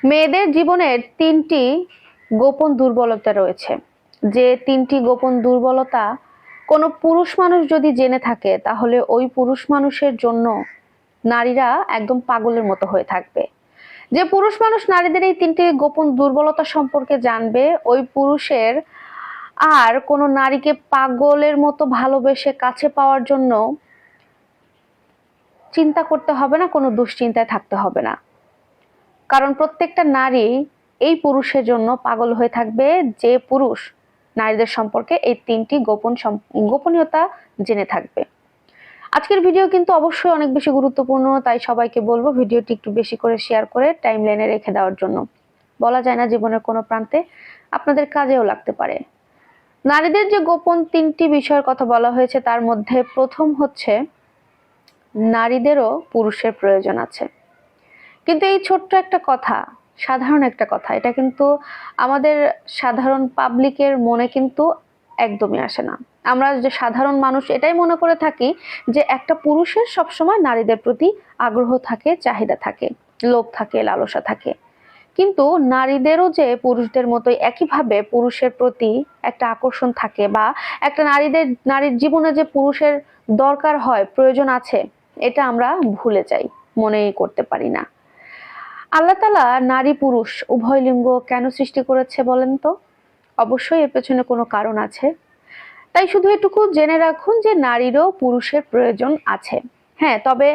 মেয়েদের জীবনের তিনটি গোপন দুর্বলতা রয়েছে। যে তিনটি গোপন দুর্বলতা কোনো পুরুষ মানুষ যদি জেনে থাকে তাহলে ওই পুরুষ মানুষের জন্য নারীরা একদম পাগলের মতো হয়ে থাকবে। যে পুরুষ মানুষ নারীদের এই তিনটি গোপন দুর্বলতা সম্পর্কে জানবে, ওই পুরুষের আর কোনো নারীকে পাগলের মতো ভালোবেসে কাছে পাওয়ার জন্য চিন্তা করতে হবে না, কোনো দুশ্চিন্তায় থাকতে হবে না। কারণ প্রত্যেকটা নারী এই পুরুষের জন্য পাগল হয়ে থাকবে যে পুরুষ নারীদের সম্পর্কে এই তিনটি গোপনীয়তা জেনে থাকবে। আজকের ভিডিও কিন্তু অবশ্যই অনেক বেশি গুরুত্বপূর্ণ, তাই সবাইকে বলবো ভিডিওটি একটু বেশি করে শেয়ার করে টাইমলাইনে রেখে দেওয়ার জন্য। বলা যায় না জীবনের কোনো প্রান্তে আপনাদের কাজেও লাগতে পারে। নারীদের যে গোপন তিনটি বিষয়ের কথা বলা হয়েছে তার মধ্যে প্রথম হচ্ছে নারীদেরও পুরুষের প্রয়োজন আছে। কিন্তু এই ছোট্ট একটা কথা, সাধারণ একটা কথা, এটা কিন্তু আমাদের সাধারণ পাবলিকের মনে কিন্তু একদমই আসে না। আমরা যে সাধারণ মানুষ এটাই মনে করে থাকি যে একটা পুরুষের সবসময় নারীদের প্রতি আগ্রহ থাকে, চাহিদা থাকে, লোভ থাকে, লালসা থাকে। কিন্তু নারীদেরও যে পুরুষদের মতোই একইভাবে পুরুষের প্রতি একটা আকর্ষণ থাকে, বা একটা নারীর জীবনে যে পুরুষের দরকার হয়, প্রয়োজন আছে, এটা আমরা ভুলে যাই, মনেই করতে পারি না। আল্লাহ তাআলা নারী পুরুষ উভয় লিঙ্গ কেন সৃষ্টি করেছে বলেন তো? অবশ্যই এর পেছনে কোনো কারণ আছে। তাই শুধু এটুকু জেনে রাখুন যে নারীরও পুরুষের প্রয়োজন আছে। হ্যাঁ, তবে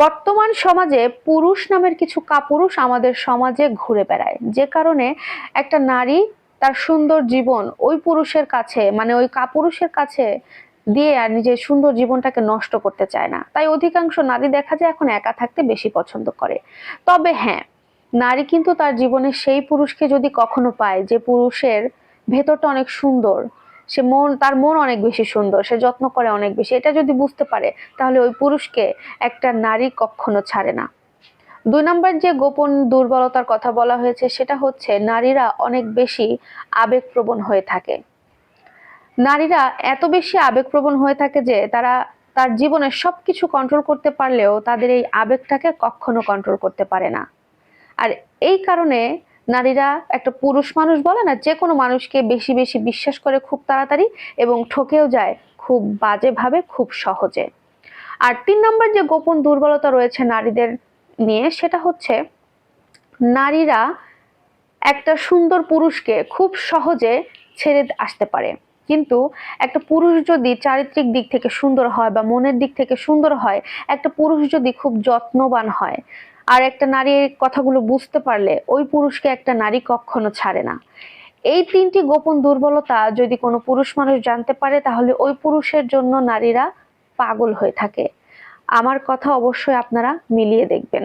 বর্তমান সমাজে পুরুষ নামের কিছু কাপুরুষ আমাদের সমাজে ঘুরে বেড়ায়, যে কারণে একটা নারী তার সুন্দর জীবন ওই পুরুষের কাছে, মানে ওই কাপুরুষের কাছে দিয়ে আর নিজের সুন্দর জীবনটাকে নষ্ট করতে চায় না। তাই অধিকাংশ নারী দেখা যায় এখন একা থাকতে বেশি পছন্দ করে। তবে হ্যাঁ, নারী কিন্তু তার জীবনে সেই পুরুষকে যদি কখনো পায় যে পুরুষের ভেতরটা অনেক সুন্দর, তার মন অনেক বেশি সুন্দর, সে যত্ন করে অনেক বেশি, এটা যদি বুঝতে পারে তাহলে ওই পুরুষকে একটা নারী কখনো ছাড়ে না। 2 নম্বর যে গোপন দুর্বলতার কথা বলা হয়েছে সেটা হচ্ছে নারীরা অনেক বেশি আবেগপ্রবণ হয়ে থাকে। নারীরা এত বেশি আবেগপ্রবণ হয়ে থাকে যে তারা তার জীবনের সবকিছু কন্ট্রোল করতে পারলেও তাদের এই আবেগটাকে কখনো কন্ট্রোল করতে পারে না। আর এই কারণে নারীরা একটা পুরুষ মানুষ বলে না, যে কোনো মানুষকে বেশি বেশি বিশ্বাস করে খুব তাড়াতাড়ি, এবং ঠকেও যায় খুব বাজেভাবে, খুব সহজে। আর 3 নম্বর যে গোপন দুর্বলতা রয়েছে নারীদের নিয়ে সেটা হচ্ছে নারীরা একটা সুন্দর পুরুষকে খুব সহজে ছেড়ে আসতে পারে। কিন্তু একটা পুরুষ যদি চারিত্রিক দিক থেকে সুন্দর হয় বা মনের দিক থেকে সুন্দর হয়, একটা পুরুষ যদি খুব যত্নবান হয়, আর একটা নারীর কথাগুলো বুঝতে পারলে ওই পুরুষকে একটা নারী কখনো ছাড়ে না। এই তিনটি গোপন দুর্বলতা যদি কোনো পুরুষ মানুষ জানতে পারে তাহলে ওই পুরুষের জন্য নারীরা পাগল হয়ে থাকে। আমার কথা অবশ্যই আপনারা মিলিয়ে দেখবেন।